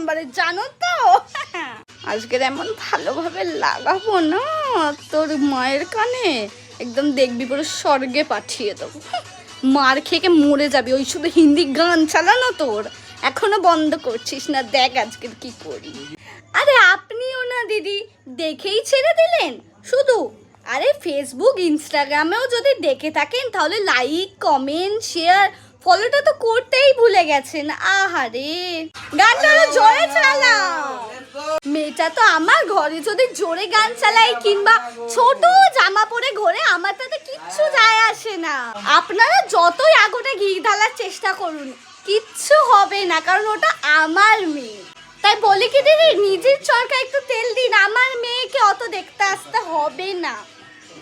নাম্বারে, জানো তো? আজকের এমন ভালোভাবে লাগাবো না তোর মায়ের কানে, একদম দেখবি পুরো স্বর্গে পাঠিয়ে দেবো। মার খেয়ে মরে যাবি। ওই শুধু হিন্দি গান চালানো তোর এখনো বন্ধ করছিস না। দেখ আজকের কি করি। আরে আপনিও না দিদি, দেখেই ছেড়ে দিলেন শুধু। আরে ফেসবুক ইনস্টাগ্রামেও যদি দেখে থাকেন তাহলে লাইক কমেন্ট শেয়ার ফলোটা তো করতেই ভুলে গেছেন। আহারে গানটা জোরে চালাও। মেয়েটা তো আমার, ঘরে যদি জোরে গান চালাই কিংবা ছোট জামা পরে ঘোরে আমার তাতে কিচ্ছু যায় আসে না। আপনারা যতই আগুনে ঘি ঢালার চেষ্টা করুন কিচ্ছু হবে না, কারণ ওটা আমার মেয়ে। তাই বলি কি দিদি, নিজের চরকা একটু তেল দিন, আমার মেয়েকে অত দেখতে আসতে হবে না।